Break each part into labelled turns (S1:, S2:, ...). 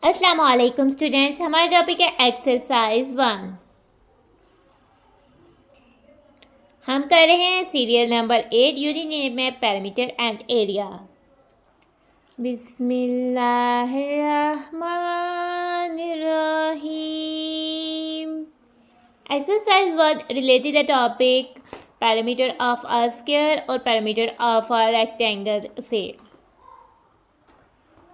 S1: अस्सलामुअलैकुम स्टूडेंट्स, हमारा टॉपिक है एक्सरसाइज 1। हम कर रहे हैं सीरियल नंबर 8, यूनिट नेम है पैरामीटर एंड एरिया। बिस्मिल्लाहिर्रहमानिर्रहीम। Exercise 1 related the topic parameter of a square और पैरामीटर ऑफ अ रेक्टेंगल से।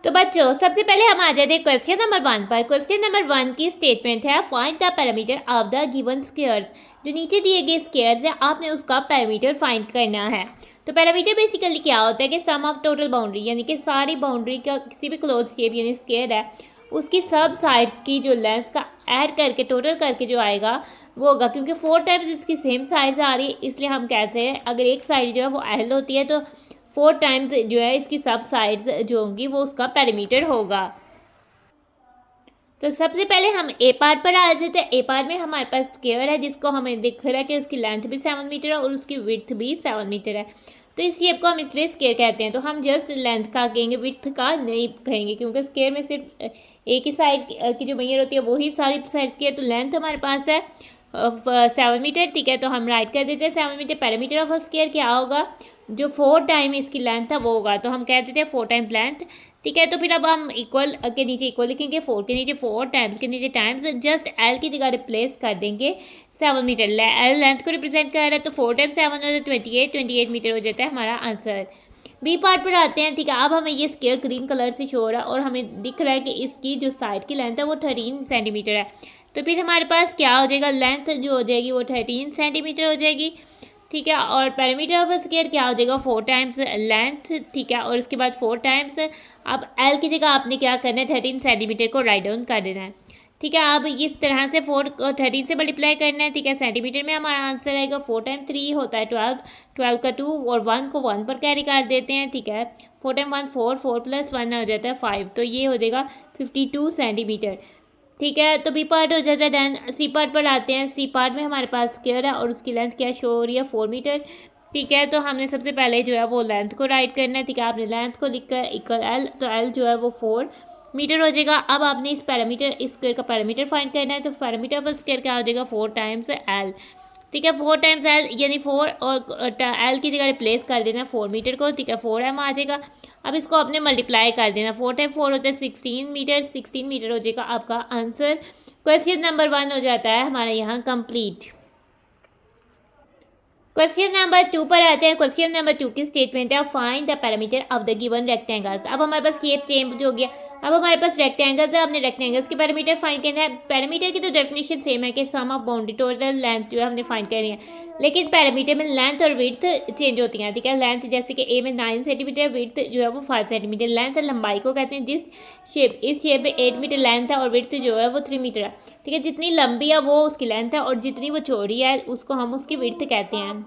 S1: तो बच्चों, सबसे पहले हम आ जाते हैं क्वेश्चन नंबर 1 पर। क्वेश्चन नंबर 1 की स्टेटमेंट है find the parameter of the given squares. जो नीचे दिए गए स्क्वायर्स है, आपने उसका पैरामीटर फाइंड करना है। तो पैरामीटर बेसिकली क्या होता है कि सम ऑफ टोटल बाउंड्री, यानी कि सारी बाउंड्री का किसी भी क्लोज शेप यानी स्क्वायर है उसकी सब साइड्स की जो लेंथ का ऐड करके टोटल करके जो आएगा वो होगा। क्योंकि 4 टाइम्स इसकी सेम साइज आ रही है, इसलिए हम कहते हैं अगर एक साइड जो है वो एल होती है तो 4 टाइम्स जो है इसकी सब साइड्स जो होंगी वो उसका पैरामीटर होगा। तो सबसे पहले हम ए पार्ट पर आ जाते हैं। ए पार्ट में हमारे पास स्क्वायर है जिसको हमें दिख रहा है कि उसकी लेंथ भी 7 मीटर है और उसकी विड्थ भी 7 मीटर है। तो इस शेप को हम इसलिए स्क्वायर कहते हैं। तो हम जस्ट लेंथ का कहेंगे, विड्थ का नहीं कहेंगे, क्योंकि स्क्वायर में सिर्फ एक ही साइड की जो मेजर होती है वही सारी साइड्स की है। तो लेंथ हमारे पास है 7 मीटर, ठीक है। तो हम राइट कर देते हैं 7 मीटर। पैरामीटर ऑफ स्क्वायर क्या होगा, जो 4 टाइम इसकी लेंथ है वो होगा। तो हम कह देते हैं 4 टाइम्स लेंथ, ठीक है। तो फिर अब हम इक्वल के नीचे इक्वल लिखेंगे, 4 के नीचे 4 टाइम्स के नीचे टाइम्स, जस्ट एल की जगह रिप्लेस कर देंगे 7 मीटर। एल लेंथ को रिप्रेजेंट कर रहा है तो 4 टाइम्स 7 हो जाता है 28 मीटर हो जाता है हमारा आंसर। बी पार्ट पर आते हैं, ठीक है। अब हमें ये स्क्वायर ग्रीन कलर से शो हो रहा है और हमें दिख रहा है कि इसकी जो साइड की लेंथ है वो 13 सेंटीमीटर है। तो फिर हमारे पास क्या हो जाएगा, लेंथ जो हो जाएगी वो 13 सेंटीमीटर हो जाएगी, ठीक है। और पैरामीटर ऑफ स्क्वायर क्या हो जाएगा, 4 टाइम्स लेंथ, ठीक है। और उसके बाद 4 टाइम्स, अब एल की जगह आपने क्या करना है 13 सेंटीमीटर को राइट डाउन कर देना है, ठीक है। अब इस तरह से 4 को 13 से मल्टीप्लाई करना है, ठीक है। सेंटीमीटर में हमारा आंसर आएगा 4 टाइम 3 होता है 12, 12 का 2 और 1 को 1 पर कैरी कर देते हैं, ठीक है। 4 टाइम 1 4, 4 प्लस 1 हो जाता है 5, तो ये हो जाएगा 52 सेंटीमीटर, ठीक है। तो बी पार्ट हो जाता है डन। सी पार्ट पर आते हैं। सी पार्ट में हमारे पास स्क्वायर है और उसकी लेंथ क्या शो हो रही है 4 मीटर, ठीक है। तो हमने सबसे पहले जो है वो लेंथ को राइट करना है, ठीक है। आपने लेंथ को लिखकर इक्वल एल, तो एल जो है वो 4 मीटर हो जाएगा। अब आपने इस पैरामीटर इस स्क्वायर का पैरामीटर फाइंड करना है। तो पैरामीटर ऑफ स्क्वायर क्या हो जाएगा 4 टाइम्स एल, ठीक है। 4 टाइम्स एल यानी 4 और एल की जगह रिप्लेस कर देना 4 मीटर को, ठीक है। 4 एम आ जाएगा। अब इसको आपने मल्टीप्लाई कर देना, 4 टाइम 4 होता है 16 मीटर, 16 मीटर हो जाएगा आपका आंसर। क्वेश्चन नंबर 1 हो जाता है हमारा यहाँ कंप्लीट। क्वेश्चन नंबर 2 पर आते हैं। क्वेश्चन नंबर 2 की स्टेटमेंट है find the parameter of the given rectangles. अब हमारे पास शेप चेंज हो गया, अब हमारे पास रेक्टेंगल्स है, हमने रेक्टेंगल्स के पैरामीटर फाइंड करना है। पैरामीटर की तो डेफिनेशन सेम है कि सम ऑफ बाउंड्री टोटल लेंथ जो है हमने फाइंड करनी है, लेकिन पैरामीटर में लेंथ और विड्थ चेंज होती हैं, ठीक है। लेंथ जैसे कि ए में 9 सेंटीमीटर, विड्थ जो है वो 5 सेंटीमीटर। लेंथ लंबाई को कहते हैं, जिस शेप इस शेप में 8 मीटर लेंथ है और विड्थ जो है वो 3 मीटर है, ठीक है। जितनी लंबी है वो उसकी लेंथ है और जितनी वो चौड़ी है उसको हम उसकी विड्थ कहते हैं,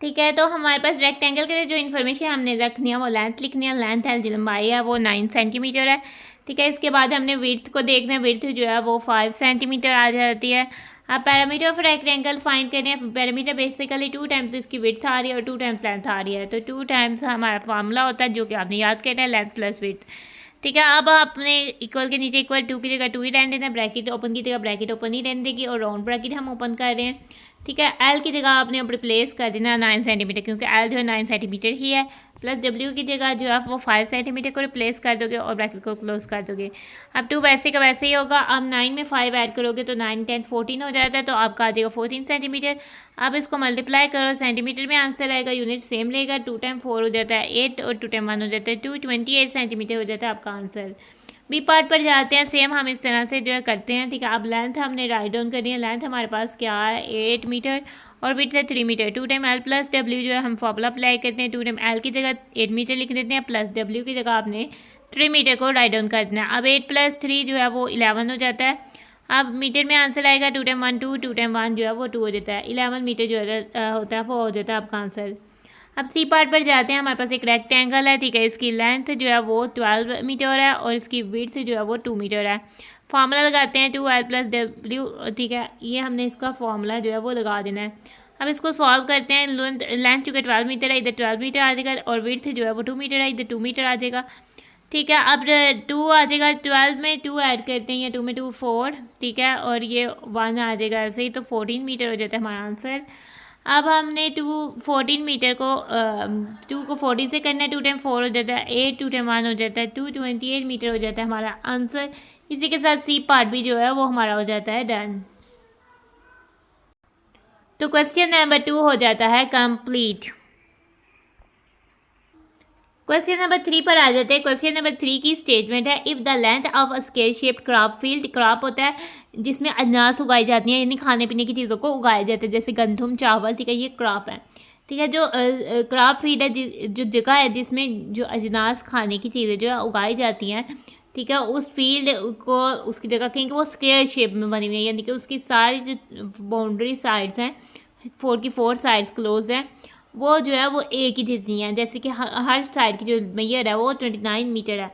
S1: ठीक है। तो हमारे पास रेक्टेंगल के लिए जो इन्फॉर्मेशन हमने रखनी है वो लेंथ लिखनी है। लेंथ है, जो लंबाई है वो 9 सेंटीमीटर है, ठीक है। इसके बाद हमने विड्थ को देखना है, विड्थ जो है वो 5 सेंटीमीटर आ जाती है। अब पैरामीटर ऑफ रेक्टेंगल फाइंड करने हैं। पैरामीटर बेसिकली 2 टाइम्स इसकी विड्थ आ रही है और 2 टाइम्स लेंथ आ रही है। तो 2 टाइम्स हमारा फार्मूला होता है जो कि आपने याद करना है, लेंथ प्लस विड्थ, ठीक है। अब आपने इक्वल के नीचे इक्वल 2 की जगह 2 ही रहने देना, ब्रैकेट ओपन की जगह ब्रैकेट ओपन ही रहने देगी और राउंड ब्रैकेट हम ओपन कर रहे हैं, ठीक है। एल की जगह आपने अब रिप्लेस कर देना 9 सेंटीमीटर, क्योंकि एल जो है 9 सेंटीमीटर ही है, प्लस डब्ल्यू की जगह जो आप वो 5 सेंटीमीटर को रिप्लेस कर दोगे और ब्रैकेट को क्लोज कर दोगे। अब 2 वैसे का वैसे ही होगा। अब 9 में 5 ऐड करोगे तो 9 10 14 हो जाता है, तो आपका आ जाएगा 14 सेंटीमीटर। अब इसको मल्टीप्लाई करो, सेंटीमीटर में आंसर आएगा, यूनिट सेम लेगा। 2 टाइम 4 हो जाता है 8 और 2 टाइम 1 हो जाता है 2, 28 सेंटीमीटर हो जाता है आपका आंसर। बी पार्ट पर जाते हैं। सेम हम इस तरह से जो है करते हैं, ठीक है। अब लेंथ हमने राइट डाउन करनी है। लेंथ हमारे पास क्या है 8 मीटर और विड्थ है 3 metre. 2 time L plus W जो है हम फॉर्मूला अप्लाई करते हैं। 2 टाइम एल की जगह 8 मीटर लिख देते हैं, प्लस डब्ल्यू की जगह आपने 3 मीटर को राइट डाउन कर देना है। अब 8 प्लस 3 जो है वो 11 हो जाता है। अब मीटर में आंसर आएगा 2 टाइम 1 2, 2 टाइम 1 जो है वो 2 हो जाता है। 11 मीटर जो होता है वो हो जाता है आपका आंसर। अब सी पार्ट पर जाते हैं। हमारे पास एक रेक्टेंगल है, ठीक है। इसकी लेंथ जो है वो 12 मीटर है और इसकी विड्थ जो है वो 2 मीटर है। फार्मूला लगाते हैं 2l प्लस डब्ल्यू, ठीक है। ये हमने इसका फार्मूला जो है वो लगा देना है। अब इसको सॉल्व करते हैं। लेंथ चूँकि 12 मीटर है, इधर 12 मीटर आ जाएगा और विड्थ जो है वो 2 मीटर है, इधर 2 मीटर आ जाएगा। ठीक है। अब 2 आ जाएगा, 12 में 2 ऐड करते हैं, या 2 में 2 4, ठीक है, और ये 1 आ जाएगा ऐसे ही, तो 14 मीटर हो जाता है हमारा आंसर। अब हमने 14 मीटर को 2 को 14 से करना है, 2 टाइम 4 हो जाता है 8, 2 टाइम 1 हो जाता है 228 मीटर हो जाता है हमारा आंसर। इसी के साथ सी पार्ट भी जो है वो हमारा हो जाता है डन। तो क्वेश्चन नंबर 2 हो जाता है कंप्लीट। क्वेश्चन नंबर 3 पर आ जाते हैं। क्वेश्चन नंबर 3 की स्टेटमेंट है, if the length of a square shaped crop field, crop होता है जिसमें अनाज उगाई जाती हैं, यानी खाने पीने की चीज़ों को उगाया जाता है, जैसे गंदम चावल, ठीक है, ये क्रॉप है। ठीक है, जो क्रॉप फील्ड है, जो जगह है जिसमें जो अजनास खाने की चीज़ें जो है उगाई जाती हैं, ठीक है, उस फील्ड को उसकी जगह कहीं कि वो स्क्वायर शेप में बनी हुई है, यानी कि उसकी सारी जो बाउंड्री साइड्स हैं 4 की 4 साइड्स क्लोज हैं, वो जो है वो एक ही जितनी है, जैसे कि हर साइड की जो मेजर है वो 29 मीटर है।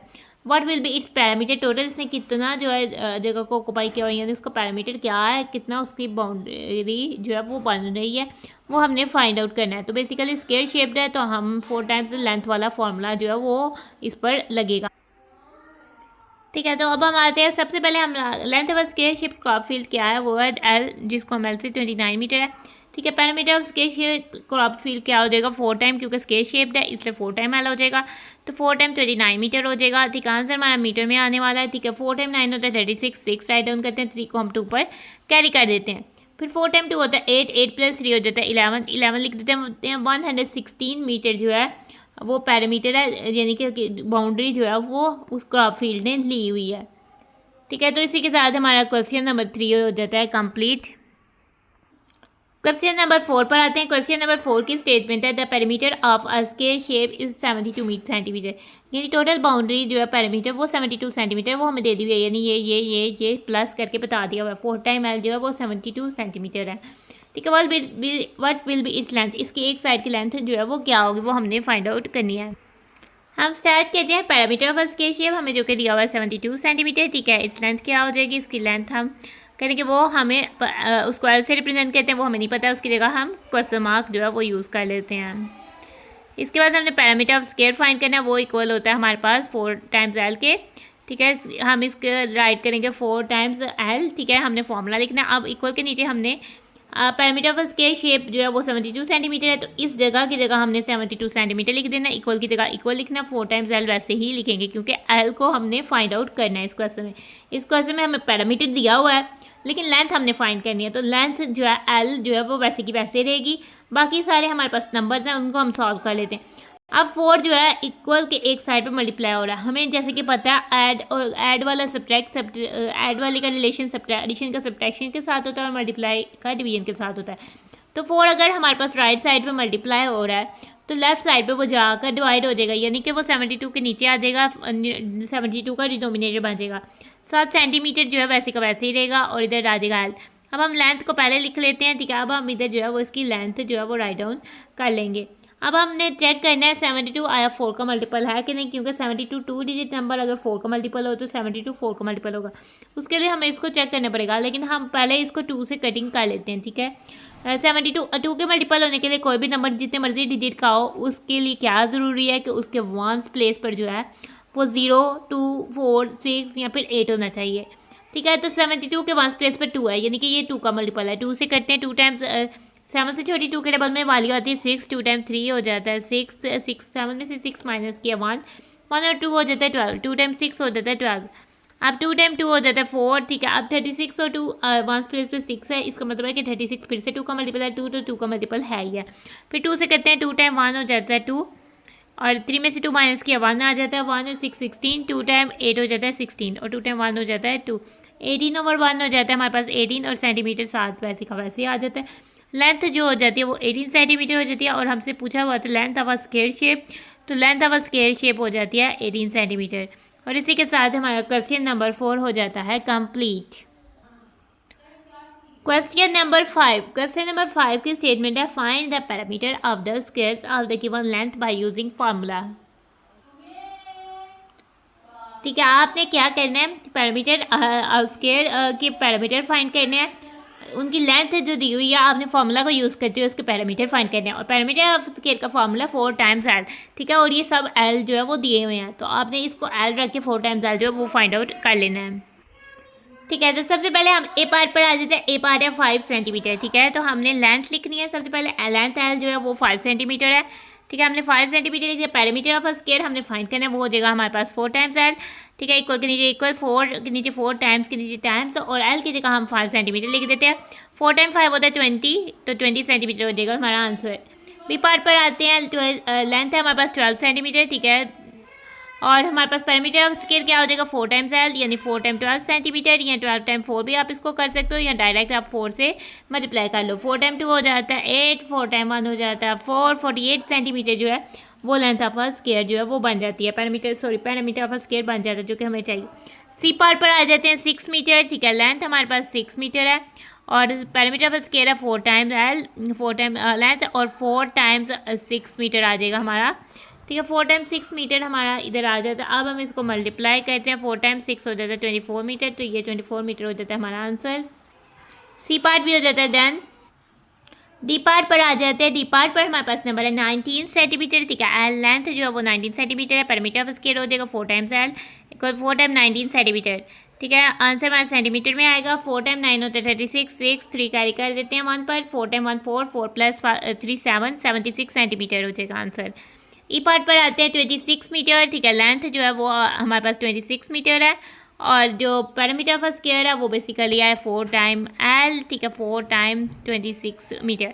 S1: What will B it's parameter, total इसने कितना जो है जगह को ऑक्यूपाई किया हुआ है, यानी उसका पैरामीटर क्या है, कितना उसकी बाउंड्री जो है वो बन रही है, वो हमने फाइंड आउट करना है। तो बेसिकली स्क्वायर शेप्ड है, तो हम 4 टाइम्स लेंथ वाला फॉर्मूला जो है वो इस पर लगेगा। ठीक है, तो अब हम आते हैं, सबसे पहले हम length of square shape crop field क्या है, वो है एल, जिसको हम एल से 29 मीटर है। ठीक है, parameter of square shape crop field क्या हो जाएगा, 4 टाइम, क्योंकि स्क्वायर शेप्ड है इसलिए 4 टाइम एल हो जाएगा, तो 4 टाइम 29 मीटर हो जाएगा। ठीक है, आंसर हमारा मीटर में आने वाला है। ठीक है, 4 टाइम 9 होता है 36, 6 राइट डाउन करते हैं, 3 को हम 2 पर कैरी कर देते हैं, फिर 4 टाइम 2 होता है 8, 8 प्लस 3 हो जाता है 11, 11 लिख देते हैं। 116 मीटर जो है वो पैरामीटर है, यानी कि बाउंड्री जो है वो उस क्रॉप फील्ड ने ली हुई है। ठीक है, तो इसी के साथ हमारा क्वेश्चन नंबर 3 हो जाता है कंप्लीट। क्वेश्चन नंबर 4 पर आते हैं। क्वेश्चन नंबर 4 की स्टेटमेंट है, the perimeter of a square shape is 72 centimetre, यानी टोटल बाउंड्री जो है पेरीमीटर वो 72 सेंटीमीटर वो हमें दे दी हुई है, यानी ये प्लस करके बता दिया हुआ है। 4 टाइम एल जो है वो 72 सेंटीमीटर है। ठीक है, what will B its length, इसकी एक साइड की लेंथ जो है वो क्या होगी, वो हमने फाइंड आउट करनी है। हम स्टार्ट करते हैं पैरामीटर ऑफ स्क्वायर शेप, हमें जो कि दिया हुआ है 72 सेंटीमीटर। ठीक है, इस लेंथ क्या हो जाएगी, इसकी लेंथ हम करेंगे वो हमें उसको एल से रिप्रेजेंट करते हैं, वो हमें नहीं पता, उसकी जगह हम क्वेश्चन मार्क जो है वो यूज़ कर लेते हैं। इसके बाद हमने पैरामीटर ऑफ स्क्वायर फाइंड करना है, वो इक्वल होता है हमारे पास 4 टाइम्स एल के। ठीक है, हम इसके राइट करेंगे 4 टाइम्स एल। ठीक है, हमने फॉर्मूला लिखना है। अब इक्वल के नीचे हमने पैरामीटर ऑफ स्क्वायर शेप जो है वो 72 सेंटीमीटर है, तो इस जगह की जगह हमने 72 सेंटीमीटर लिख देना, इक्वल की जगह इक्वल लिखना, 4 टाइम्स एल वैसे ही लिखेंगे क्योंकि एल को हमने फाइंड आउट करना है इस क्वेश्चन में। इस क्वेश्चन में हमें पैरामीटर दिया हुआ है लेकिन लेंथ हमने फाइंड करनी है, तो लेंथ जो है एल जो है वो वैसे की वैसे रहेगी। बाकी सारे हमारे पास नंबर्स हैं, उनको हम सॉल्व कर लेते हैं। अब 4 जो है इक्वल के एक साइड पर मल्टीप्लाई हो रहा है, हमें जैसे कि पता है ऐड और ऐड वाला ऐड वाले का रिलेशन एडिशन का सब्ट्रैक्शन के साथ होता है और मल्टीप्लाई का डिवीजन के साथ होता है। तो 4 अगर हमारे पास राइट साइड पे मल्टीप्लाई हो रहा है तो लेफ्ट साइड पे वो जाकर डिवाइड हो जाएगा, यानी कि वो 72 के नीचे आ जाएगा, 72 का डिनोमिनेटर बन जाएगा। 7 सेंटीमीटर जो है वैसे का वैसे ही रहेगा और इधर आ जाएगा एल। अब हम लेंथ को पहले लिख लेते हैं। ठीक है, अब हम इधर जो है वो इसकी लेंथ जो है वो राइट डाउन कर लेंगे। अब हमने चेक करना है 72 आया 4 का मल्टीपल है कि नहीं, क्योंकि 72 2 डिजिट नंबर अगर 4 का मल्टीपल हो तो 72 4 का मल्टीपल होगा, उसके लिए हमें इसको चेक करना पड़ेगा, लेकिन हम पहले इसको 2 से कटिंग कर लेते हैं। ठीक है, 72 के मल्टीपल होने के लिए कोई भी नंबर जितने मर्जी डिजिट का हो उसके लिए क्या ज़रूरी है कि उसके वंस प्लेस पर जो है वो 0 2 4 6 या फिर 8 होना चाहिए। ठीक है, तो 72 के वंस प्लेस पर 2 है, यानी कि ये 2 का मल्टीपल है। 2 से करते हैं, 2 टाइम्स 7 से छोटी 2 के डबल में वाली आती है 6, 2 टाइम 3 हो जाता है 6, 7 में से 6 माइनस किया 1 और 2 हो जाता है 12, 2 टाइम 6 हो जाता है 12, अब 2 टाइम 2 हो जाता है 4। ठीक है, अब 36 और 2 वंस प्लेस पे 6 है, इसका मतलब है कि 36 फिर से 2 का मल्टीपल है, 2 तो 2 का मल्टीपल है ही है। फिर 2 से करते हैं, 2 टाइम 1 हो जाता है 2 और 3 में से 2 माइनस किया 1 आ जाता है 1 और 6 16, 2 टाइम 8 हो जाता है 16 और 2 टाइम 1 हो जाता है 2, 18 ओवर 1 हो जाता है हमारे पास 18 और सेंटीमीटर 7 वैसे का वैसे ही आ जाता है। लेंथ जो हो जाती है वो 18 सेंटीमीटर हो जाती है और हमसे पूछा हुआ था length of a square shape, तो length of a square shape हो जाती है 18 सेंटीमीटर। और इसी के साथ हमारा क्वेश्चन नंबर 4 हो जाता है complete. Question number 5। Question number 5 की स्टेटमेंट है, find the parameter of the squares of the given length by using formula. ठीक है, आपने क्या करना है, पैरामीटर स्क्वायर के पैरामीटर फाइंड करने हैं उनकी लेंथ जो दी हुई है आपने फार्मूला को यूज़ करते हुए उसके पैरामीटर फाइंड करने हैं और पैरामीटर ऑफ स्केयर का फार्मूला 4 टाइम्स एल, ठीक है। और ये सब एल जो है वो दिए हुए हैं, तो आपने इसको एल रख के 4 टाइम्स एल जो है वो फाइंड आउट कर लेना है, ठीक है। तो सबसे पहले हम ए पार्ट पर आ जाते हैं। ए पार्ट है 5 सेंटीमीटर, ठीक है। तो हमने लेंथ लिखनी है। सबसे पहले लेंथ एल जो है वो 5 सेंटीमीटर है, ठीक है। हमने 5 सेंटीमीटर लिख दिया। पैरामीटर ऑफ अ स्केयर हमने फाइंड करना है, वो हो जाएगा हमारे पास 4 टाइम्स एल, ठीक है। इक्वल के नीचे इक्वल, 4 के नीचे 4 टाइम्स के नीचे टाइम्स, और एल की जगह हम 5 सेंटीमीटर लिख देते हैं। 4 टाइम 5 होता है 20, तो 20 सेंटीमीटर हो जाएगा हमारा आंसर। बी पार्ट पर आते हैं। लेंथ है हमारे पास 12 सेंटीमीटर, ठीक है। और हमारे पास पैरामीटर ऑफ स्केयर क्या हो जाएगा 4 टाइम्स एल, यानी 4 टाइम 12 सेंटीमीटर, या 12 टाइम 4 भी आप इसको कर सकते हो, या डायरेक्ट आप 4 से मल्टीप्लाई कर लो। 4 टाइम 2 हो जाता है 8, 4 टाइम 1 हो जाता है 4, 48 सेंटीमीटर जो है वो लेंथ ऑफ अ स्केयर जो है वो बन जाती है। पैरामीटर ऑफ अ स्केयर बन जाता है, जो कि हमें चाहिए। सी पार्ट पर आ जाते हैं। 6 मीटर, ठीक है। लेंथ हमारे पास 6 मीटर है और पैरामीटर ऑफ स्केयर है 4 टाइम्स एल, 4 टाइम लेंथ, और 4 टाइम्स 6 मीटर आ जाएगा हमारा, ठीक है। 4 टाइम्स 6 मीटर हमारा इधर आ जाता है। अब हम इसको मल्टीप्लाई करते हैं। 4 टाइम्स 6 हो जाता है 24 मीटर, तो ये 24 मीटर हो जाता है हमारा आंसर। सी पार्ट भी हो जाता है डन। डी पार्ट पर आ जाते हैं। डी पार्ट पर हमारे पास नंबर है 19 सेंटीमीटर, ठीक है। एल लेंथ जो है वो 19 सेंटीमीटर है। पैरामीटर ऑफ स्केयर हो जाएगा 4 times L equal 4 time 19 centimetre, ठीक है। आंसर हमारा सेंटीमीटर में आएगा। 4 टाइम 9 होता है 36, 6 3 कैरी कर देते हैं 1 पर, 4 टाइम 1 4, 4 प्लस 3 7, 76 सेंटीमीटर हो जाएगा आंसर। ई पार्ट पर आते हैं। 26 मीटर, ठीक है। लेंथ जो है वो हमारे पास 26 मीटर है और जो पैरामीटर ऑफ स्केयर है वो बेसिकली है 4 टाइम एल, ठीक है। 4 टाइम 26 मीटर।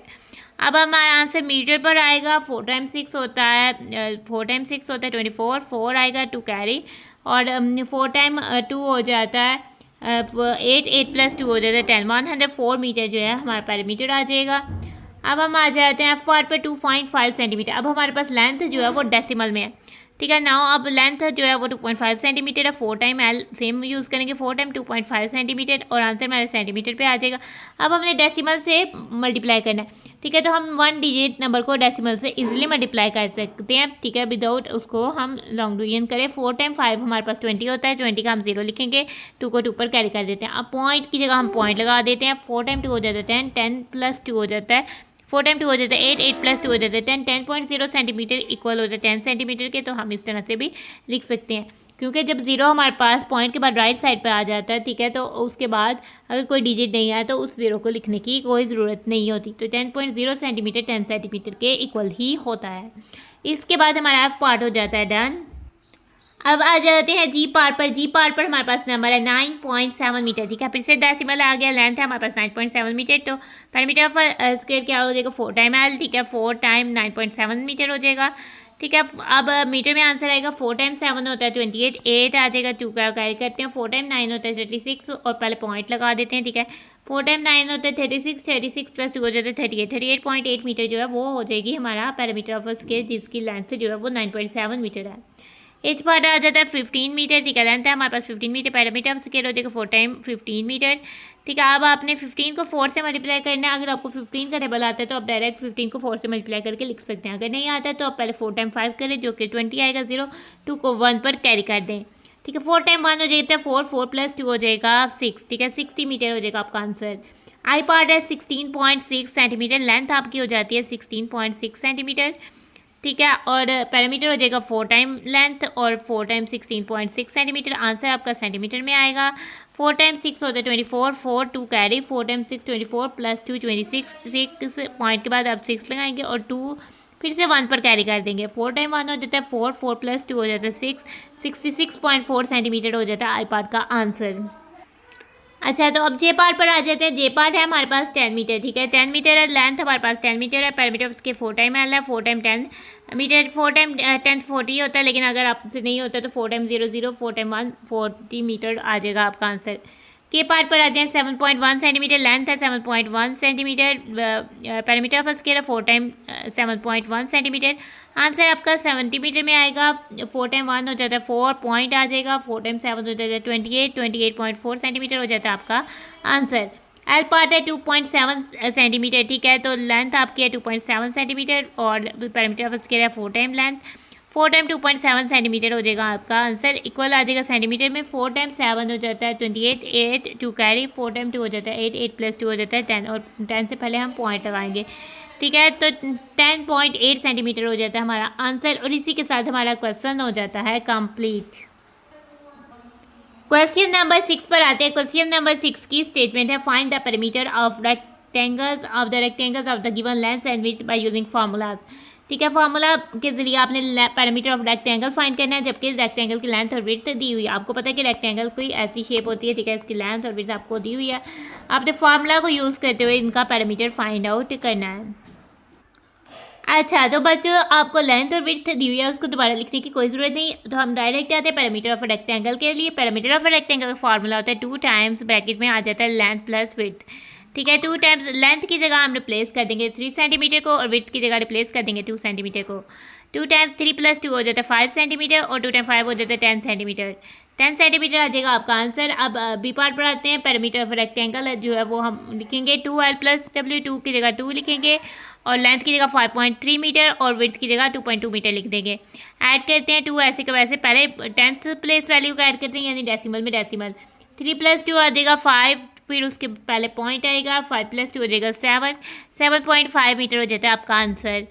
S1: अब हमारा आंसर मीटर पर आएगा। 4 टाइम 6 होता है 24, 4 आएगा 2 कैरी, और 4 टाइम 2 हो जाता है 8, 8 प्लस 2 हो जाता है 10, 104 मीटर जो है हमारा पैरामीटर आ जाएगा। अब हम आ जाते हैं एफ पार्ट पर। 2.5 सेंटीमीटर। अब हमारे पास लेंथ जो है वो डेसिमल में है, ठीक है। नाउ अब लेंथ जो है वो 2.5 सेंटीमीटर है। 4 टाइम एल सेम यूज़ करेंगे, 4 टाइम 2.5 सेंटीमीटर, और आंसर हमारे सेंटीमीटर पे आ जाएगा। अब हमने डेसिमल से मल्टीप्लाई करना है, ठीक है। तो हम 1 डिजिट नंबर को डेसिमल से इजीली मल्टीप्लाई कर सकते हैं, ठीक है, विदाउट उसको हम लॉन्ग डिवीजन करें। 4 टाइम 5 हमारे पास 20 होता है, 20 का हम 0 लिखेंगे, 2 को 2 पर कैरी कर देते हैं। अब पॉइंट की जगह हम पॉइंट लगा देते हैं। 4 टाइम 2 हो जाता है 10, 10 प्लस 2 हो जाता है 4 टाइम 2 हो जाता है 8, 8 प्लस 2 हो जाता है 10, 10.0 सेंटीमीटर इक्वल हो जाता है 10 सेंटीमीटर के। तो हम इस तरह से भी लिख सकते हैं, क्योंकि जब जीरो हमारे पास पॉइंट के बाद राइट साइड पर आ जाता है, ठीक है, तो उसके बाद अगर कोई डिजिट नहीं आया तो उस जीरो को लिखने की कोई ज़रूरत नहीं होती। तो 10.0 सेंटीमीटर 10 सेंटीमीटर के इक्वल ही होता है। इसके बाद हमारा एफ पार्ट हो जाता है डन। अब आ जाते हैं जी पार्ट पर। जी पार्ट पर हमारे पास नंबर है 9.7 मीटर, ठीक है। फिर से डेसिमल आ गया। लेंथ है हमारे पास 9.7 मीटर, तो पैरामीटर ऑफ स्क्वायर क्या हो जाएगा 4 टाइम एल, ठीक है। 4 टाइम 9.7 मीटर हो जाएगा, ठीक है। अब मीटर में आंसर आएगा। 4 टाइम 7 होता है 28, 8 आ जाएगा, 2 का कैरी करते हैं। 4 टाइम 9 होता है 36, और पहले पॉइंट लगा देते हैं, ठीक है। 4 टाइम 9 होता है 36, 36 प्लस 2 हो जाता है 38, 38.8 मीटर जो है वो हो जाएगी हमारा पैरामीटर ऑफ स्क्वायर, जिसकी लेंथ जो है वो 9.7 मीटर है। एच पार्ट आ जाता है 15 मीटर, ठीक है। लेंथ है हमारे पास 15 मीटर। पैरामीटर ऑफ स्क्वायर हो जाएगा 4 टाइम 15 मीटर, ठीक है। अब आपने 15 को 4 से मल्टीप्लाई करना है। अगर आपको 15 का टेबल आता है तो आप डायरेक्ट 15 को 4 से मल्टीप्लाई करके लिख सकते हैं। अगर नहीं आता है तो आप पहले 4 टाइम 5 करें, जो कि 20 आएगा, 0 2 को 1 पर कैरी कर दें, ठीक है। 4 टाइम 1 हो जाता है 4, 4 प्लस 2 हो जाएगा 6, ठीक है। 60 मीटर हो जाएगा आपका आंसर। आई पार्ट है 16.6 सेंटीमीटर। लेंथ आपकी हो जाती है 16.6 सेंटीमीटर, ठीक है। और पैरामीटर हो जाएगा 4 टाइम लेंथ और 4 टाइम 16.6 सेंटीमीटर। आंसर आपका सेंटीमीटर में आएगा। 4 टाइम 6 होता है 24, 4 2 कैरी, 4 टाइम 6 24 प्लस 2 26, 6 पॉइंट के बाद आप 6 लगाएंगे और 2 फिर से 1 पर कैरी कर देंगे। 4 टाइम 1 हो जाता है 4, 4 प्लस 2 हो जाता है 6, 66.4 सेंटीमीटर हो जाता है आई पार्ट का आंसर। अच्छा, तो अब जे पार्ट पर आ जाते हैं। जे पार्ट है हमारे पास 10 मीटर, ठीक है। 10 मीटर है। लेंथ हमारे पास 10 मीटर है। पैरामीटर उसके 4 टाइम एल है। 4 टाइम 10 मीटर, 4 टाइम 10 40 होता है, लेकिन अगर आपसे नहीं होता तो 4 टाइम 0 0, 4 टाइम 1 40 मीटर आ जाएगा आपका आंसर। के पार्ट पर आते हैं 7.1 सेंटीमीटर। लेंथ है 7.1 सेंटीमीटर। पैरामीटर ऑफ स्केयर है 4 टाइम 7.1 सेंटीमीटर। आंसर आपका 70 मीटर में आएगा। 4 टाइम 1 हो जाता है 4 पॉइंट आ जाएगा। 4 टाइम 7 हो जाता है 28, 28.4 सेंटीमीटर हो जाता है आपका आंसर। एल पार्ट है 2.7 सेंटीमीटर, ठीक है। तो लेंथ आपकी है 2.7 सेंटीमीटर और पैरामीटर ऑफ स्केयर है 4 टाइम लेंथ। 4 टाइम 2.7 सेंटीमीटर हो जाएगा आपका आंसर। इक्वल आ जाएगा सेंटीमीटर में, 4 टाइम 7 हो जाता है 28, 8 2 कैरी, 4 टाइम 2 हो जाता है 8, 8 + 2 हो जाता है 10, और 10 से पहले हम पॉइंट लगाएंगे, ठीक है। तो 10.8 सेंटीमीटर हो जाता है हमारा आंसर, और इसी के साथ हमारा क्वेश्चन हो जाता है कंप्लीट। क्वेश्चन नंबर 6 पर आते हैं। क्वेश्चन नंबर 6 की स्टेटमेंट है, find the perimeter of rectangles of the given length and width by using formulas, ठीक है। फार्मूला के जरिए आपने पैरामीटर ऑफ रेक्टेंगल फाइंड करना है, जबकि रेक्टेंगल की लेंथ और विड्थ दी हुई है। आपको पता है कि रेक्टेंगल कोई ऐसी शेप होती है, ठीक है, इसकी लेंथ और विड्थ आपको दी हुई है। आपने फार्मूला को यूज़ करते हुए इनका पैरामीटर फाइंड आउट करना है। अच्छा, तो बच्चों आपको लेंथ और विड्थ दी हुई है, उसको दोबारा लिखने की कोई ज़रूरत नहीं, तो हम डायरेक्ट आते हैं पैरामीटर ऑफ रेक्टेंगल के लिए। पैरामीटर ऑफ रेक्टेंगल का फार्मूला होता है 2 टाइम्स ब्रैकेट में आ जाता है लेंथ प्लस विड्थ, ठीक है। 2 टाइम्स लेंथ की जगह हम रिप्लेस कर देंगे 3 सेंटीमीटर को, और विड्थ की जगह रिप्लेस कर देंगे 2 सेंटीमीटर को। 2 टाइम्स 3 + 2 हो जाता है 5 सेंटीमीटर, और 2 टाइम 5 हो जाता है 10 सेंटीमीटर। 10 सेंटीमीटर आ जाएगा आपका आंसर। अब बी पार्ट पर आते हैं। पैरामीटर ऑफ रेक्टेंगल जो है वो हम लिखेंगे 2L + W, 2 की जगह 2 लिखेंगे, और लेंथ की जगह 5.3 मीटर, और विड्थ की जगह 2.2 मीटर लिख देंगे। ऐड करते हैं 2 ऐसे के वैसे, पहले 10th प्लेस वैल्यू का ऐड करते हैं, यानी डेसिमल में डेसिमल। 3 + 2 आ जाएगा 5, फिर उसके पहले पॉइंट आएगा, 5 + 2 हो जाएगा 7, 7.5 मीटर हो जाता है आपका आंसर,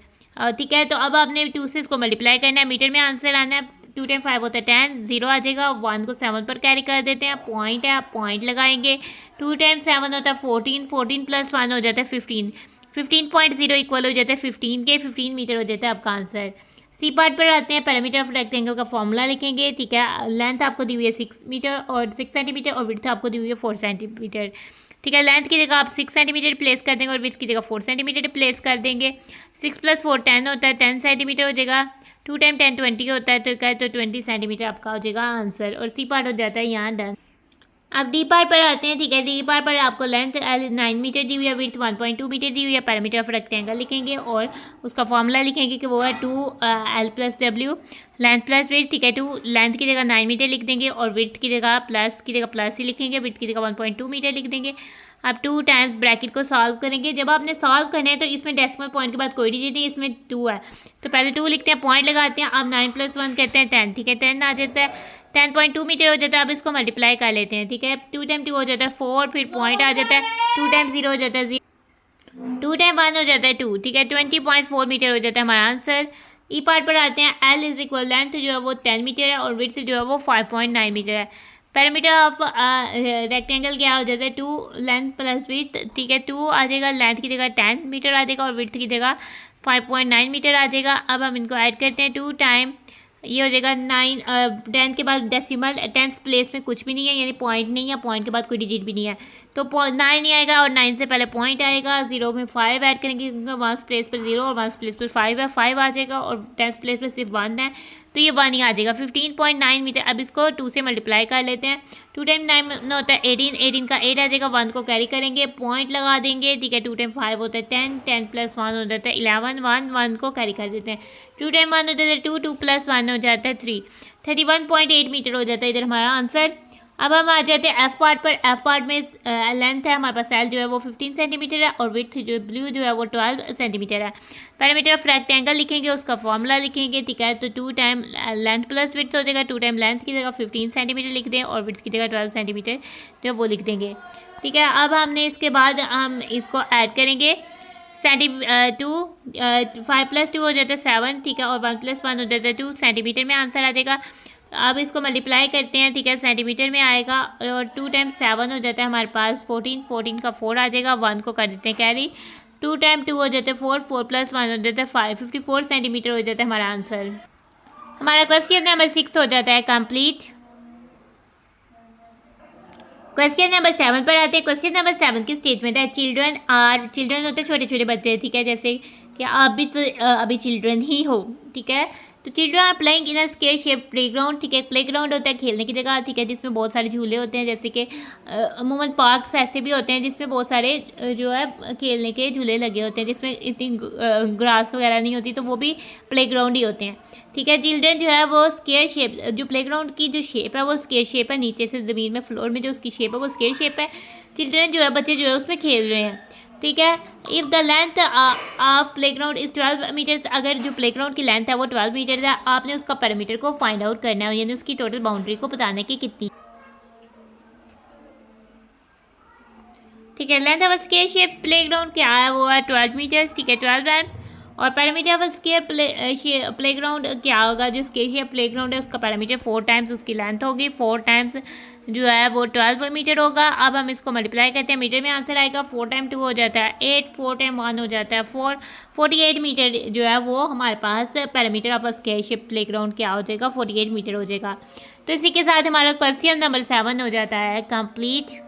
S1: ठीक है। तो अब आपने 2 से इसको मल्टीप्लाई करना है, मीटर में आंसर आना है। 2 टाइम 5 होता है 10, 0 आ जाएगा, 1 को 7 पर कैरी कर देते हैं, पॉइंट है, आप पॉइंट लगाएंगे। 2 टाइम 7 होता है 14, 14 + 1 हो जाता है 15, 15.0 इक्वल हो जाता है 15 के, 15 मीटर हो जाता है आपका आंसर। सी पार्ट पर आते हैं। पैरामीटर ऑफ रेक्टेंगल का फॉर्मूला लिखेंगे, ठीक है। लेंथ आपको दी हुई है 6 मीटर और 6 सेंटीमीटर, और विड्थ आपको दी हुई है 4 सेंटीमीटर, ठीक है। लेंथ की जगह आप 6 सेंटीमीटर प्लेस कर देंगे, और विड्थ की जगह 4 सेंटीमीटर प्लेस कर देंगे। 6 + 4 10 होता है, 10 सेंटीमीटर हो जाएगा। 2 टाइम 10 20 होता है, तो 20 सेंटीमीटर आपका हो जाएगा आंसर, और सी पार्ट हो जाता है यहाँ डन। अब डी पार्ट पर आते हैं, ठीक है। डी पार्ट पर आपको लेंथ 9 मीटर दी हुई है, विड्थ 1.2 मीटर दी हुई है। पैरामीटर ऑफ रेक्टेंगल लिखेंगे, और उसका फॉर्मूला लिखेंगे कि वो है 2L + W, length plus width, ठीक है। 2 लेंथ की जगह 9 मीटर लिख देंगे, और विड्थ की जगह प्लस ही लिखेंगे, विड्थ की जगह 1.2 मीटर लिख देंगे। अब 2 टाइम्स ब्रैकेट को सॉल्व करेंगे। जब आपने सॉल्व करना है तो इसमें डेसिमल पॉइंट के बाद कोई डिजिट नहीं, इसमें 2 है, तो पहले 2 लिखते हैं, पॉइंट लगाते हैं। अब 9 + 1 करते हैं 10, ठीक है, 10 आ जाता है, 10.2 मीटर हो जाता है। अब इसको मल्टीप्लाई कर लेते हैं, ठीक है। 2 टाइम 2 हो जाता है 4, फिर पॉइंट आ जाता है, 2 टाइम 0 हो जाता है 0, 2 टाइम 1 हो जाता है 2, ठीक है। 20.4 मीटर हो जाता है हमारा आंसर। ई पार्ट पर आते हैं। L इज इक्वल लेंथ जो है वो 10 मीटर है, और विड्थ जो है वो 5.9 मीटर है। पैरामीटर ऑफ रेक्टेंगल क्या हो जाता है 2 लेंथ प्लस विड्थ, ठीक है। 2 आ जाएगा, लेंथ की जगह 10 मीटर आ जाएगा, और विड्थ की जगह 5.9 मीटर आ जाएगा। अब हम इनको ऐड करते हैं। 2 टाइम ये हो जाएगा 9, 10 के बाद डेसिमल, 10th प्लेस में कुछ भी नहीं है, यानी पॉइंट नहीं है, पॉइंट के बाद कोई डिजिट भी नहीं है, तो 9 नहीं आएगा, और 9 से पहले पॉइंट आएगा। 0 में 5 ऐड करेंगे, क्योंकि 1st प्लेस पर 0 और 1st प्लेस पर 5 है, 5 आ जाएगा, और 10th प्लेस पर सिर्फ 1 है, तो ये 1 ही आ जाएगा। 15.9 मीटर। अब इसको 2 से मल्टीप्लाई कर लेते हैं। 2 टाइम 9 होता है 18, 18 का 8 आ जाएगा, 1 को कैरी करेंगे, पॉइंट लगा देंगे, ठीक है। 2 टाइम 5 होता है 10, 10 + 1 हो जाता है 11, 1 को कैरी कर देते हैं। 2 टाइम 1 हो जाता है 2, 2 + 1 हो जाता है 3, 31.8 मीटर हो जाता है इधर हमारा आंसर। अब हम आ जाते हैं एफ पार्ट पर। एफ पार्ट में लेंथ है हमारे पास एल जो है वो 15 सेंटीमीटर है, और विड्थ जो ब्लू जो है वो 12 सेंटीमीटर है। पैरामीटर ऑफ रेक्टेंगल लिखेंगे, उसका फॉर्मूला लिखेंगे, ठीक है। तो 2 टाइम लेंथ प्लस विड्थ हो जाएगा। 2 टाइम लेंथ की जगह 15 सेंटीमीटर लिख दें, और विड्थ की जगह 12 सेंटीमीटर जो वो लिख देंगे, ठीक है। अब हमने इसके बाद हम इसको ऐड करेंगे। 5 + 2 हो जाता है 7, ठीक है, और 1 + 1 हो जाता है 2 सेंटीमीटर में आंसर आ जाएगा। अब इसको मल्टीप्लाई करते हैं, ठीक है, सेंटीमीटर में आएगा, और 2 टाइम 7 हो जाता है हमारे पास 14, 14 का 4 आ जाएगा, 1 को कर देते हैं कैरी। 2 टाइम 2 हो जाता है 4, 4 + 1 हो जाता है 5, 54 सेंटीमीटर हो जाता है हमारा आंसर। हमारा क्वेश्चन नंबर 6 हो जाता है कंप्लीट। क्वेश्चन नंबर 7 पर आते हैं। क्वेश्चन नंबर 7 की स्टेटमेंट है, चिल्ड्रन होते हैं छोटे छोटे बच्चे, ठीक है, जैसे कि आप भी तो अभी चिल्ड्रन ही हो, ठीक है। तो children are playing in a square shape playground, ठीक है। प्लेग्राउंड होता है खेलने की जगह, ठीक है, जिसमें बहुत सारे झूले होते हैं, जैसे कि अमूमन पार्क्स ऐसे भी होते हैं जिसमें बहुत सारे जो है खेलने के झूले लगे होते हैं, जिसमें इतनी ग्रास वगैरह नहीं होती, तो वो भी प्लेग्राउंड ही होते हैं, ठीक है। चिल्ड्रन जो है वो स्क्वेयर शेप, जो प्लेग्राउंड की जो शेप है वो स्क्वेयर शेप है, नीचे से ज़मीन में फ्लोर में जो उसकी शेप है वो स्क्वेयर शेप है। चिल्ड्रन जो है बच्चे जो है उसमें खेल रहे हैं, ठीक है। If the length of playground is 12 metres, अगर जो प्लेग्राउंड की लेंथ है वो 12 मीटर है, आपने उसका पैरामीटर को फाइंड आउट करना है, यानी उसकी टोटल बाउंड्री को बताना है कि कितनी। ठीक है, length of square shape playground क्या है, वो है 12 मीटर्स। ठीक है, 12 है। और पैरामीटर ऑफ स्केयर प्लेग्राउंड क्या होगा, जो स्केयर शेप प्लेग्राउंड है उसका पैरामीटर 4 टाइम्स उसकी लेंथ होगी, 4 टाइम्स जो है वो 12 मीटर होगा। अब हम इसको मल्टीप्लाई करते हैं, मीटर में आंसर आएगा 4 टाइम 2 हो जाता है 8, 4 टाइम 1 हो जाता है 4, 48 मीटर जो है वो हमारे पास parameter of square shape playground क्या हो जाएगा, 48 मीटर हो जाएगा। तो इसी के साथ हमारा क्वेश्चन नंबर 7 हो जाता है कंप्लीट।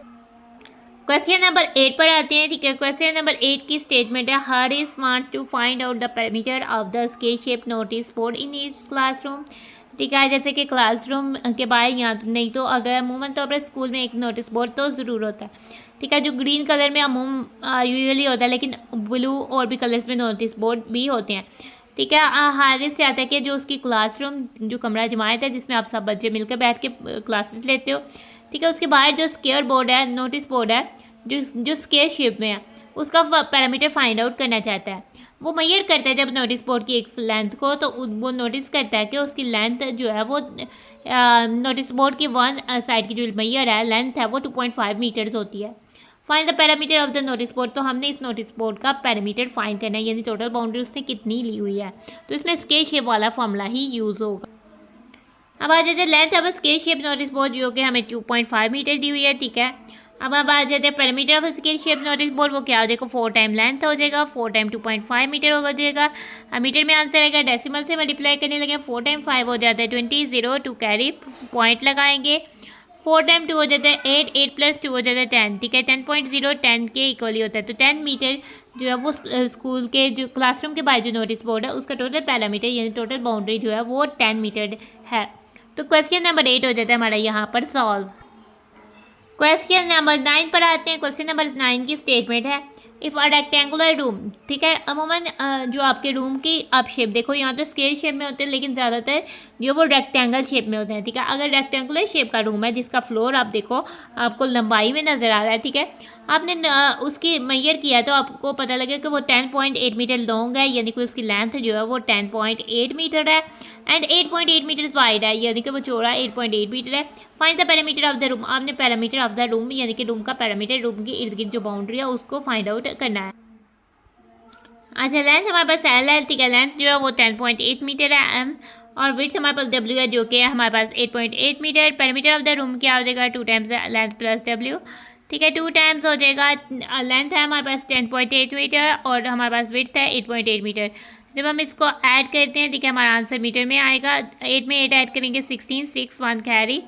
S1: क्वेश्चन नंबर 8 पर आते हैं। ठीक है, क्वेश्चन नंबर 8 की स्टेटमेंट है, Harish wants to find out the parameter of the square shape notice board in his classroom. ठीक है, जैसे कि क्लासरूम के बाहर या तो नहीं तो अगर अमूमन तौर पर स्कूल में एक नोटिस बोर्ड तो ज़रूर होता है। ठीक है, जो ग्रीन कलर में यूजुअली होता है, लेकिन ब्लू और भी कलर्स में नोटिस बोर्ड भी होते हैं। ठीक है, हारिस से आता है कि जो उसकी क्लासरूम जो कमरा जमायत है जिसमें आप सब बच्चे मिलकर बैठ के क्लासेस लेते हो, ठीक है, उसके बाहर जो स्केयर बोर्ड है, नोटिस बोर्ड है, जो स्केयर शेप में है, उसका पैरामीटर फाइंड आउट करना चाहता है। वो मेजर करता है जब नोटिस बोर्ड की एक लेंथ को, तो वो नोटिस करता है कि उसकी लेंथ जो है वो नोटिस बोर्ड की वन साइड की जो मेजर है लेंथ है वो 2.5 मीटर्स होती है। Find the parameter of the notice board, तो हमने इस नोटिस बोर्ड का पैरामीटर फाइंड करना है, यानी टोटल बाउंड्री उसने कितनी ली हुई है। तो इसमें स्केयर शेप वाला फॉर्मूला ही यूज़ होगा। अब आ जाते हैं length of square shape notice board, जो कि हमें 2.5 मीटर दी हुई है। ठीक है, अब आ जाते हैं parameter of square shape notice board, वो क्या हो जाएगा, 4 टाइम लेंथ हो जाएगा, 4 टाइम 2.5 मीटर हो जाएगा। मीटर में आंसर आएगा, डेसिमल से मल्टीप्लाई करने लगे, 4 टाइम 5 हो जाता है 20, 0 टू कैरी पॉइंट लगाएंगे, 4 टाइम 2 हो जाता है 8, 8 प्लस 2 हो जाता है 10। ठीक है, 10.0 10 के इक्वली होता है। तो 10 मीटर जो है वो स्कूल के जो क्लासरूम के बाहर जो नोटिस बोर्ड है उसका टोटल पैरामीटर यानी टोटल बाउंड्री जो है वो 10 मीटर है। तो क्वेश्चन नंबर 8 हो जाता है हमारा यहाँ पर सॉल्व। क्वेश्चन नंबर 9 पर आते हैं। क्वेश्चन नंबर 9 की स्टेटमेंट है, इफ़ अ रेक्टेंगुलर रूम, ठीक है, अमूमन जो आपके रूम की आप शेप देखो, यहाँ तो स्क्वायर शेप में होते हैं लेकिन ज़्यादातर जो वो रेक्टेंगल शेप में होते हैं। ठीक है, अगर रेक्टेंगुलर शेप का रूम है जिसका फ्लोर आप देखो आपको लंबाई में नज़र आ रहा है, ठीक है, आपने उसकी मेजर किया तो आपको पता लगे कि वो 10.8 मीटर लॉन्ग है, यानी कि उसकी लेंथ जो है वो 10.8 मीटर है, एंड 8.8 मीटर वाइड है, यानी कि वो चौड़ा 8.8 मीटर है। Find the parameter of the room, आपने पैरामीटर ऑफ द रूम यानी कि रूम का पैरामीटर, रूम की इर्द गिर्द जो बाउंड्री है उसको फाइंड आउट करना है। अच्छा, लेंथ हमारे पास एल है, ठीक है, लेंथ जो है वो 10.8 मीटर है एम, और विड्थ हमारे पास डब्ल्यू है जो कि है हमारे पास 8.8 metre. Parameter of the room क्या हो जाएगा, 2 टाइम्स लेंथ प्लस डब्ल्यू। ठीक है, 2 टाइम्स हो जाएगा, लेंथ है हमारे पास 10.8 मीटर और हमारे पास विड्थ है 8.8 मीटर। जब हम इसको ऐड करते हैं, ठीक है, हमारा आंसर मीटर में आएगा, 8 में 8 ऐड करेंगे 16, 6 1 कैरी,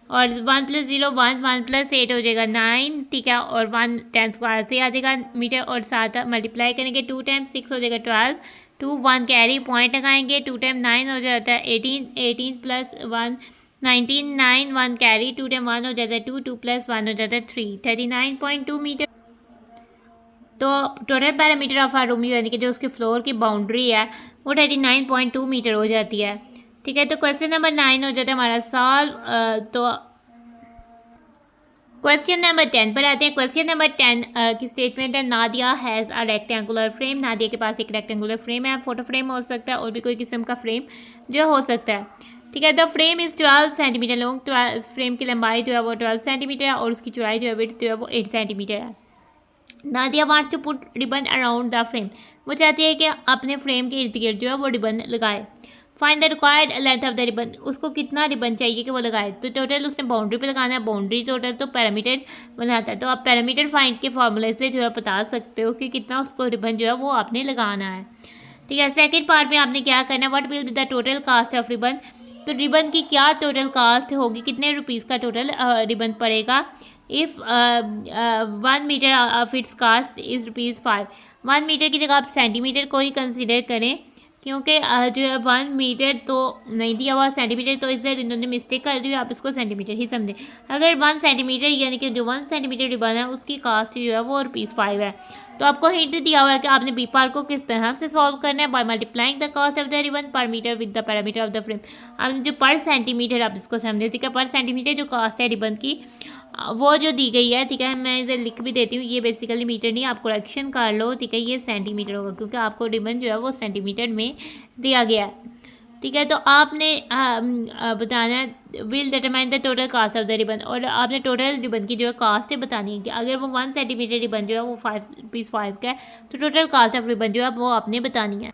S1: और 1 + 0 1, 1 + 8 हो जाएगा 9, ठीक है, और 1 10 स्क्वायर से आ जाएगा मीटर, और 7 मल्टीप्लाई करेंगे 2 टाइम्स 6 हो जाएगा 12, 2 1 कैरी पॉइंट लगाएंगे, 2 टाइम 9 हो जाता है 18, 18 + 1 19, 9 1 कैरी, 2 टाइम 1 हो जाता है 2, 2 + 1 हो जाता है 3, 39.2 मीटर। तो total parameter of our room यानी कि जो उसके फ्लोर की बाउंड्री है वो 39.2 मीटर हो जाती है। ठीक है, तो क्वेश्चन नंबर 9 हो जाता है हमारा सॉल्व। तो क्वेश्चन नंबर 10 पर आते हैं। क्वेश्चन नंबर 10 की स्टेटमेंट है, Nadia has a rectangular frame, Nadia के पास एक रेक्टेंगुलर फ्रेम है, फोटो फ्रेम हो सकता है और भी कोई किस्म का फ्रेम जो हो सकता है। ठीक है, the frame is 12 centimetre long, frame की लंबाई जो है वो 12 सेंटीमीटर है और उसकी चौड़ाई जो है विड्थ जो है वो 8 सेंटीमीटर है। Nadia wants to put ribbon around the frame, वो चाहती है कि अपने फ्रेम के इर्द गिर्द जो है वो रिबन लगाए। Find the required length of the ribbon, उसको कितना रिबन चाहिए कि वो लगाए, तो टोटल उसने बाउंड्री पे लगाना है, बाउंड्री टोटल तो पैरामीटर बनाता है, तो आप पैरामीटर फाइंड के फॉर्मूले से जो है बता सकते हो कि कितना उसको रिबन जो है वो आपने लगाना है। ठीक है, सेकंड पार्ट में आपने क्या करना है, what will be the total cost of ribbon, तो रिबन की क्या टोटल कास्ट होगी, कितने रुपीज़ का टोटल रिबन पड़ेगा। If 1 metre of its cost is ₹5, 1 metre की जगह आप सेंटीमीटर को ही कंसिडर करें, क्योंकि जो है 1 मीटर तो नहीं दिया हुआ, सेंटीमीटर तो इधर इन्होंने मिस्टेक कर दी, आप इसको सेंटीमीटर ही समझें। अगर 1 सेंटीमीटर यानी कि जो 1 सेंटीमीटर रिबन है उसकी कास्ट जो है वो ₹5 है। तो आपको हिंट दिया हुआ है कि आपने बी पार्ट को किस तरह से सॉल्व करना है, by multiplying the cost of the ribbon per metre with the parameter of the frame. आपने जो पर सेंटीमीटर आप इसको समझे, ठीक है, पर सेंटीमीटर जो कास्ट है रिबन की वो जो दी गई है, ठीक है, मैं इसे लिख भी देती हूँ। ये बेसिकली मीटर नहीं, आप करेक्शन कर लो, ठीक है, ये सेंटीमीटर होगा क्योंकि आपको रिबन जो है वो सेंटीमीटर में दिया गया है। ठीक है, तो आपने बताना है will determine the total cost of the ribbon, और आपने टोटल रिबन की जो है कास्ट है बतानी है कि अगर वो 1 सेंटीमीटर रिबन जो है वो 5 रुपीज़ 5 का है तो टोटल कास्ट ऑफ रिबन जो है वो आपने बतानी है।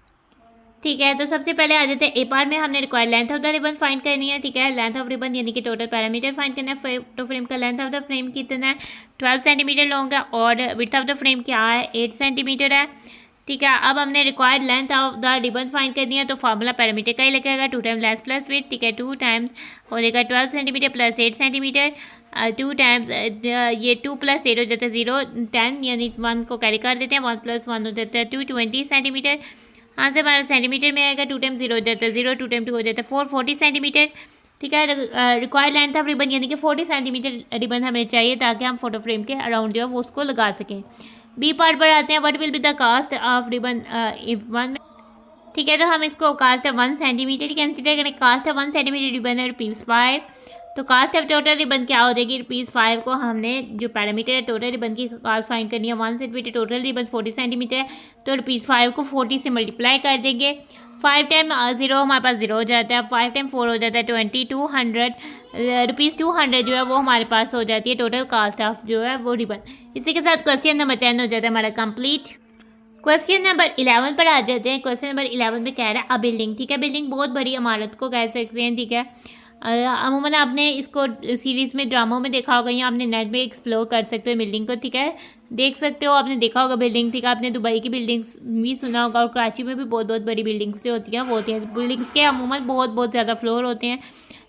S1: ठीक है, तो सबसे पहले आ जाते हैं ए पार्ट में। हमने required length of the ribbon find करनी है। ठीक है, लेंथ ऑफ रिबन यानी कि टोटल पैरामीटर फाइंड करना है। तो फ्रेम का लेंथ ऑफ द फ्रेम कितना है, 12 सेंटीमीटर लॉन्ग है, और विड्थ ऑफ द फ्रेम क्या है, 8 सेंटीमीटर है। ठीक है, अब हमने required length of the ribbon find करनी है, तो फार्मूला पैरामीटर का ही लगेगा, 2 टाइम्स लेंथ प्लस विड्थ। ठीक है, 2 टाइम्स हो जाएगा 12 सेंटीमीटर प्लस 8 सेंटीमीटर, 2 टाइम्स ये 2 प्लस 8 हो जाता है 0, 10 यानी 1 को कैरी कर देते हैं, 1 प्लस 1 हो जाता है 2, 20 सेंटीमीटर। आंसर हमारा सेंटीमीटर में आएगा, 2 टाइम 0 हो जाता है 0, 2 टाइम 2 हो जाता है 4, 40 सेंटीमीटर। ठीक है, रिक्वायर्ड लेंथ ऑफ रिबन यानी कि 40 सेंटीमीटर रिबन हमें चाहिए ताकि हम फोटो फ्रेम के अराउंड जो है वो उसको लगा सकें। बी पार्ट पर आते हैं, what will be the cost of ribbon if 1। ठीक है, तो हम इसको कास्ट ऑफ 1 सेंटीमीटर कंसिडर करें। कास्ट ऑफ 1 सेंटीमीटर रिबन है ₹5। तो कास्ट ऑफ टोटल रिबन क्या हो जाएगी, ₹5 को हमने जो पैरामीटर है टोटल रिबन की कास्ट फाइंड करनी है। 1 सेंटीमीटर टोटल रिबन 40 सेंटीमीटर है, तो ₹5 को 40 से मल्टीप्लाई कर देंगे। 5 टाइम 0 हमारे पास 0 हो जाता है, 5 टाइम 4 हो जाता है 20, 200 ₹200 जो है वो हमारे पास हो जाती है टोटल कास्ट ऑफ जो है वो रिबन। इसी के साथ क्वेश्चन नंबर 10 हो जाता है हमारा कंप्लीट। क्वेश्चन नंबर 11 पर आ जाते हैं। क्वेश्चन नंबर 11 में कह रहा है अ बिल्डिंग। ठीक है, बिल्डिंग बहुत बड़ी इमारत को कह सकते हैं। ठीक है, अमूमन आपने इसको सीरीज़ में ड्रामों में देखा होगा या आपने नेट में एक्सप्लोर कर सकते हो बिल्डिंग को। ठीक है, देख सकते हो, आपने देखा होगा बिल्डिंग। ठीक है, आपने दुबई की बिल्डिंग्स भी सुना होगा, और कराची में भी बहुत बहुत बड़ी बिल्डिंग्स जो होती हैं वो होती हैं। बिल्डिंग्स के अमूमन बहुत बहुत ज़्यादा फ्लोर होते हैं।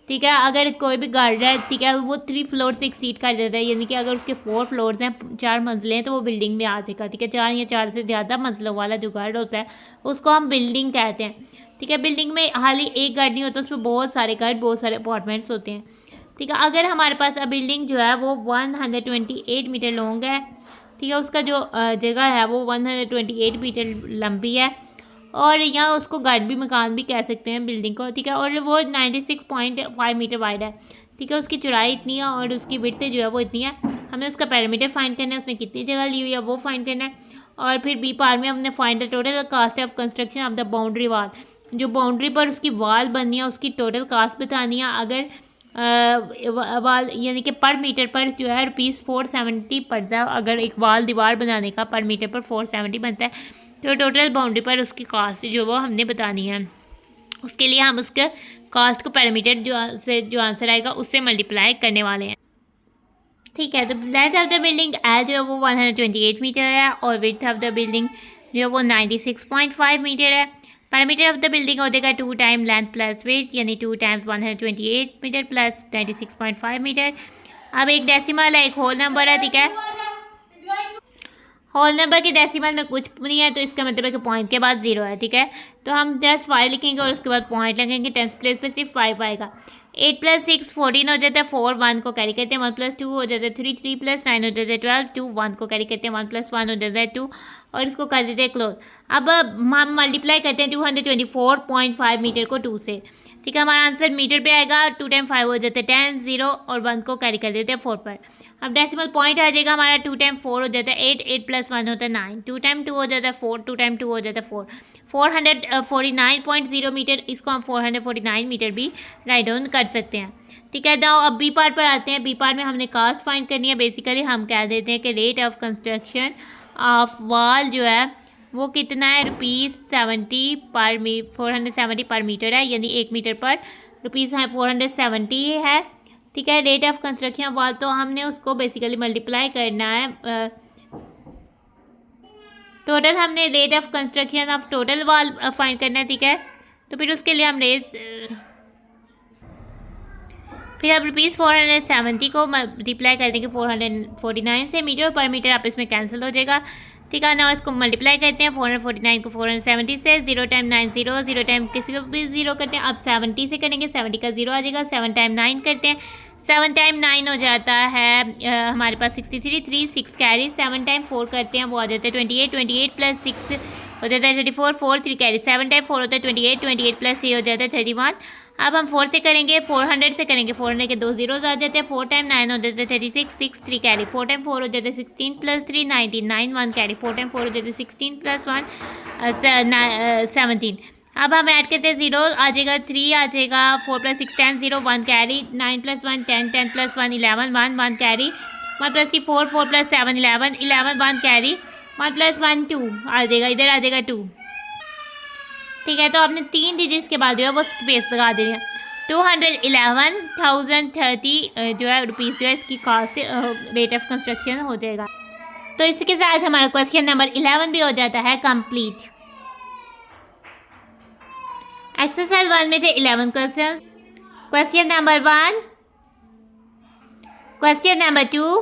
S1: ठीक है, अगर कोई भी घर है, ठीक है, वो 3 फ्लोर से एक्सीड कर देता है, यानी कि अगर उसके 4 फ्लोर्स हैं, 4 मंजिलें हैं, तो वो बिल्डिंग में आ जाएगा। ठीक है, 4 या 4 से ज़्यादा मंजिलों वाला जो घर होता है उसको हम बिल्डिंग कहते हैं। ठीक है, बिल्डिंग में हाल ही एक घर नहीं होता, उसमें बहुत सारे घर, बहुत सारे अपार्टमेंट्स होते हैं। ठीक है, अगर हमारे पास बिल्डिंग जो है वो 128 मीटर लॉन्ग है। ठीक है, उसका जो जगह है वो 128 मीटर लंबी है, और यहाँ उसको घर भी मकान भी कह सकते हैं बिल्डिंग को। ठीक है, और वो 96.5 मीटर वाइड है। ठीक है, उसकी चौड़ाई इतनी है और उसकी विड्थ जो है वो इतनी है। हमें उसका पैरामीटर फाइंड करना है, उसने कितनी जगह ली हुई है वो फाइंड करना है। और फिर बी पार्ट में हमने find the total cost of construction of the boundary wall, जो बाउंड्री पर उसकी वाल बननी है उसकी टोटल कास्ट बतानी है। अगर वाल यानी कि पर मीटर पर जो है ₹470 पड़ता है। अगर एक वाल दीवार बनाने का पर मीटर पर 470 बनता है, तो टोटल बाउंड्री पर उसकी कास्ट जो वो हमने बतानी है। उसके लिए हम उसके कास्ट को पैरामीटर जो आंसर आएगा उससे मल्टीप्लाई करने वाले हैं। ठीक है, तो length of the building L जो है वो 128 मीटर है, और विड्थ ऑफ द बिल्डिंग जो है वो 96.5 मीटर है। पैरामीटर ऑफ द बिल्डिंग हो जाएगा 2 टाइम लेंथ प्लस विड्थ, यानी 2 टाइम्स 128 मीटर प्लस 96.5 मीटर। अब एक डेसिमल है, एक होल नंबर है। ठीक है, होल नंबर के डेसिमल में कुछ नहीं है, तो इसका मतलब है कि पॉइंट के बाद 0 है। ठीक है, तो हम जस्ट 5 लिखेंगे और उसके बाद पॉइंट लगेंगे, 10 प्लेस पर सिर्फ 5 आएगा। 8 + 6 14 हो जाता है, 4 1 को कैरी करते हैं, 1 + 2 हो जाता है 3, 3 + 9 हो जाता है 12, 2 1 को कैरी करते हैं, 1 + 1 हो जाता है 2, और इसको कर देते हैं क्लोज। अब हम मल्टीप्लाई करते हैं 224.5 मीटर को 2 से। ठीक है, हमारा आंसर मीटर पे आएगा, 2 टाइम 5 हो जाता है 10, 0 और 1 को कैरी कर देते हैं 4 पर। अब डेसिमल पॉइंट आ जाएगा हमारा, 2 टाइम 4 हो जाता है 8, 8 + 1 होता है 9, 2 टाइम 2 हो जाता है 4, 2 टाइम 2 हो जाता है 4, 449.0 मीटर। इसको हम 449 मीटर भी राइट डाउन कर सकते हैं। ठीक है, तो अब बी पार्ट पर आते हैं। बी पार्ट में हमने कास्ट फाइंड करनी है। बेसिकली हम कह देते हैं कि रेट ऑफ कंस्ट्रक्शन ऑफ वाल जो है वो कितना है, ₹470 पर मीटर है, यानी 1 मीटर पर ₹470 है। ठीक है, रेट ऑफ कंस्ट्रक्शन ऑफ वाल, तो हमने उसको बेसिकली मल्टीप्लाई करना है। टोटल हमने rate of construction of total वाल फाइंड करना है। ठीक है, तो फिर उसके लिए हम फिर अब ₹470 को मल्टीप्लाई कर देंगे 449 से, मीटर पर मीटर आप इसमें कैंसिल हो जाएगा। ठीक है ना, इसको मल्टीप्लाई करते हैं 449 को 470 से, 0 टाइम 9 0, 0 टाइम किसी को भी 0 करते हैं। अब 70 से करेंगे, 70 का 0 आ जाएगा, 7 टाइम 9 करते हैं, 7 टाइम 9 हो जाता है हमारे पास 63, 3 6 कैरी, 7 टाइम 4 करते हैं वो आ जाता है 28, 28 + 6 हो जाता है 34, 4 3 कैरी, 7 टाइम 4 होता है 28, 28 + 3 हो जाता है 31। अब हम 4 से करेंगे, 400 से करेंगे, 400 के 2 जीरोज आ जाते हैं, 4 टाइम 9 हो जाते हैं 36, 6 3 कैरी, 4 टाइम 4 हो जाते हैं 16 प्लस 3 19, 9 1 कैरी, 4 टाइम 4 हो जाते हैं 16 प्लस 1 17। अब हम ऐड करते हैं जीरो, आ जाएगा 3, आ जाएगा 4 plus 6 10 0 1 carry, 9 plus 1 10 10 plus 1 11 1 1 carry, 1 plus 3 4 4 plus 7 11 11 1 carry, 1 plus 1 2 आ जाएगा, इधर आ जाएगा 2। ठीक है, तो आपने 3 डिजिट्स के बाद जो है वो स्पेस लगा देनी है। 211,030 जो है रुपीज़ जो है इसकी कॉस्ट रेट ऑफ कंस्ट्रक्शन हो जाएगा। तो इसके साथ हमारा क्वेश्चन नंबर 11 भी हो जाता है कंप्लीट। एक्सरसाइज 1 में थे 11 question. Question number 1, question number 2,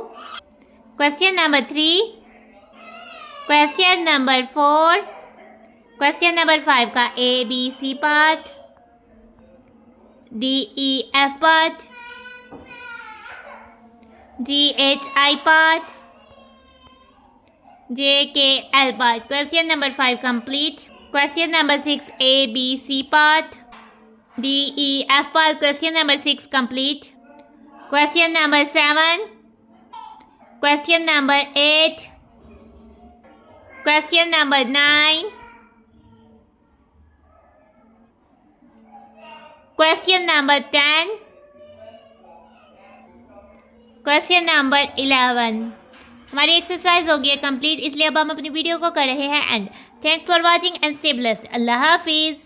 S1: question number 3, question number 4, question number 5 का ABC part, DEF part, GHI part, JKL part. Question number 5 complete. Question number 6 ABC part, DEF part. Question number 6 complete. Question number 7, question number 8, question number 9, question number 10, question number 11। हमारी exercise हो गई है complete, इसलिए अब हम अपनी video को कर रहे हैं and. Thanks for watching and stay blessed. अल्लाह हाफिज़।